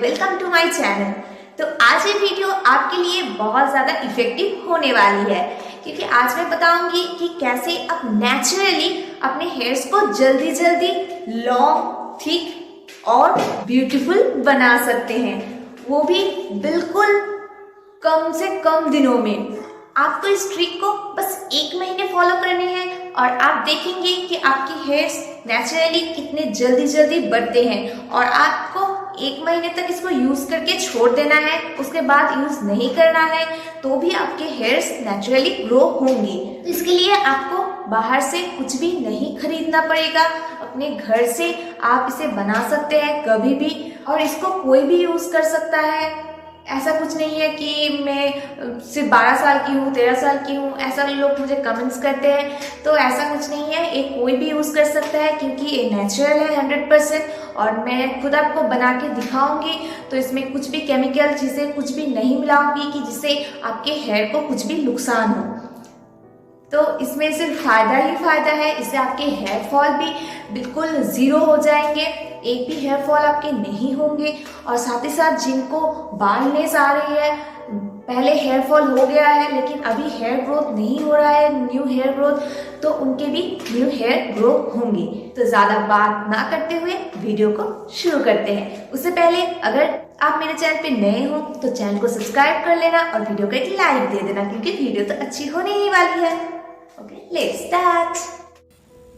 Welcome to my channel. तो आज ये वीडियो आपके लिए बहुत ज़्यादा इफेक्टिव होने वाली है, क्योंकि आज मैं बताऊंगी कि कैसे आप नेचुरली अपने हेयर्स को जल्दी जल्दी लॉन्ग, थिक और ब्यूटीफुल बना सकते हैं, वो भी बिल्कुल कम से कम दिनों में। आपको इस ट्रिक को बस 1 महीने फॉलो करने हैं और आप देखेंगे कि आपकी हेयर्स नेचुरली कितने जल्दी जल्दी बढ़ते हैं। और आपको 1 महीने तक इसको यूज करके छोड़ देना है, उसके बाद यूज नहीं करना है, तो भी आपके हेयर्स नेचुरली ग्रो होंगे। तो इसके लिए आपको बाहर से कुछ भी नहीं खरीदना पड़ेगा, अपने घर से आप इसे बना सकते हैं कभी भी, और इसको कोई भी यूज कर सकता है। ऐसा कुछ नहीं है कि मैं सिर्फ 12 साल की हूँ, 13 साल की हूँ, ऐसा लोग मुझे कमेंट्स करते हैं, तो ऐसा कुछ नहीं है, ये कोई भी यूज़ कर सकता है, क्योंकि ये नेचुरल है 100%। और मैं खुद आपको बना के दिखाऊंगी, तो इसमें कुछ भी केमिकल चीज़ें कुछ भी नहीं मिलाऊंगी कि जिससे आपके हेयर को कुछ भी नुकसान हो। तो इसमें सिर्फ फ़ायदा ही फ़ायदा है, इससे आपके हेयर फॉल भी बिल्कुल ज़ीरो हो जाएंगे, एक भी हेयर फॉल आपके नहीं होंगे। और साथ ही साथ जिनको बालनेस आ रही है, पहले हेयर फॉल हो गया है लेकिन अभी हेयर ग्रोथ नहीं हो रहा है, न्यू हेयर ग्रोथ, तो उनके भी न्यू हेयर ग्रो होंगे। तो ज़्यादा बात ना करते हुए वीडियो को शुरू करते हैं। उससे पहले अगर आप मेरे चैनल पे नए हो तो चैनल को सब्सक्राइब कर लेना और वीडियो को एक लाइक दे देना, क्योंकि वीडियो तो अच्छी होने ही वाली है। Okay, let's start.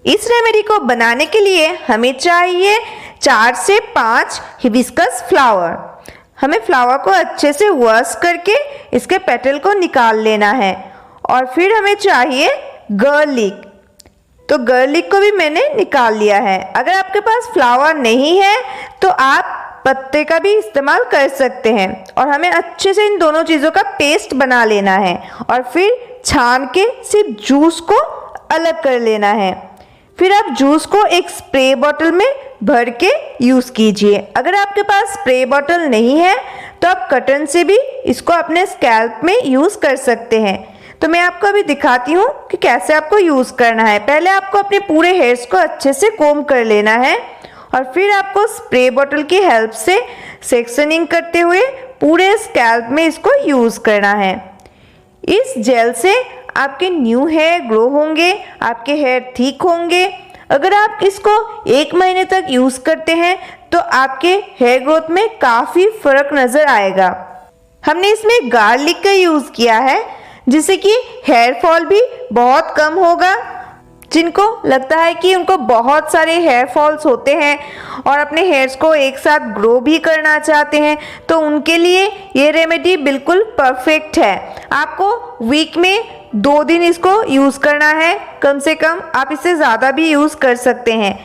इस रेमेडी को बनाने के लिए हमें चाहिए 4 से 5 हिबिस्कस फ्लावर। हमें फ्लावर को अच्छे से वॉश करके इसके पेटल को निकाल लेना है। और फिर हमें चाहिए गार्लिक, तो गार्लिक को भी मैंने निकाल लिया है। अगर आपके पास फ्लावर नहीं है तो आप पत्ते का भी इस्तेमाल कर सकते हैं। और हमें अच्छे से इन दोनों चीज़ों का पेस्ट बना लेना है और फिर छान के सिर्फ जूस को अलग कर लेना है। फिर आप जूस को एक स्प्रे बॉटल में भर के यूज़ कीजिए। अगर आपके पास स्प्रे बॉटल नहीं है तो आप कॉटन से भी इसको अपने स्कैल्प में यूज़ कर सकते हैं। तो मैं आपको अभी दिखाती हूँ कि कैसे आपको यूज़ करना है। पहले आपको अपने पूरे हेयर्स को अच्छे से कोम कर लेना है और फिर आपको स्प्रे बॉटल की हेल्प से सेक्शनिंग करते हुए पूरे स्कैल्प में इसको यूज़ करना है। इस जेल से आपके न्यू हेयर ग्रो होंगे, आपके हेयर ठीक होंगे। अगर आप इसको 1 महीने तक यूज़ करते हैं तो आपके हेयर ग्रोथ में काफ़ी फ़र्क नज़र आएगा। हमने इसमें गार्लिक का यूज़ किया है, जिससे कि हेयर फॉल भी बहुत कम होगा। जिनको लगता है कि उनको बहुत सारे हेयर फॉल्स होते हैं और अपने हेयर्स को एक साथ ग्रो भी करना चाहते हैं, तो उनके लिए ये रेमेडी बिल्कुल परफेक्ट है। आपको वीक में 2 दिन इसको यूज़ करना है, कम से कम। आप इससे ज़्यादा भी यूज़ कर सकते हैं।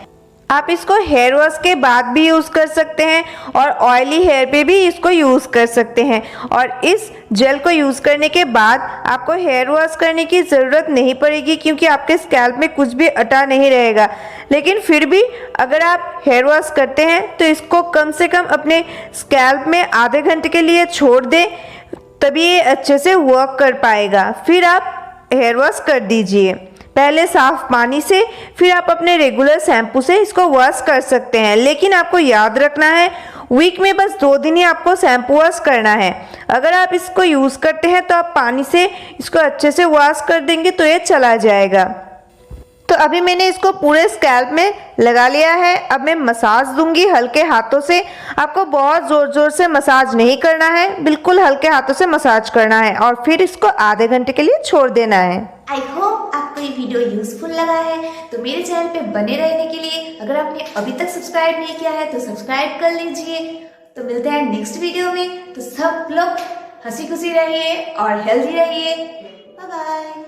आप इसको हेयर वॉश के बाद भी यूज़ कर सकते हैं और ऑयली हेयर पे भी इसको यूज़ कर सकते हैं। और इस जेल को यूज़ करने के बाद आपको हेयर वॉश करने की ज़रूरत नहीं पड़ेगी, क्योंकि आपके स्कैल्प में कुछ भी अटा नहीं रहेगा। लेकिन फिर भी अगर आप हेयर वॉश करते हैं तो इसको कम से कम अपने स्कैल्प में आधे घंटे के लिए छोड़ दें, तभी ये अच्छे से वर्क कर पाएगा। फिर आप हेयर वॉश कर दीजिए, पहले साफ पानी से, फिर आप अपने रेगुलर शैम्पू से इसको वॉश कर सकते हैं। लेकिन आपको याद रखना है, वीक में बस 2 दिन ही आपको शैम्पू वॉश करना है। अगर आप इसको यूज़ करते हैं तो आप पानी से इसको अच्छे से वॉश कर देंगे तो ये चला जाएगा। तो अभी मैंने इसको पूरे स्कैल्प में लगा लिया है। अब मैं मसाज दूंगी हल्के हाथों से। आपको बहुत ज़ोर ज़ोर से मसाज नहीं करना है, बिल्कुल हल्के हाथों से मसाज करना है और फिर इसको आधे घंटे के लिए छोड़ देना है। आई होप आपको ये वीडियो यूजफुल लगा है। तो मेरे चैनल पे बने रहने के लिए अगर आपने अभी तक सब्सक्राइब नहीं किया है तो सब्सक्राइब कर लीजिए। तो मिलते हैं नेक्स्ट वीडियो में। तो सब लोग हंसी खुशी रहिए और हेल्दी रहिए। Bye bye.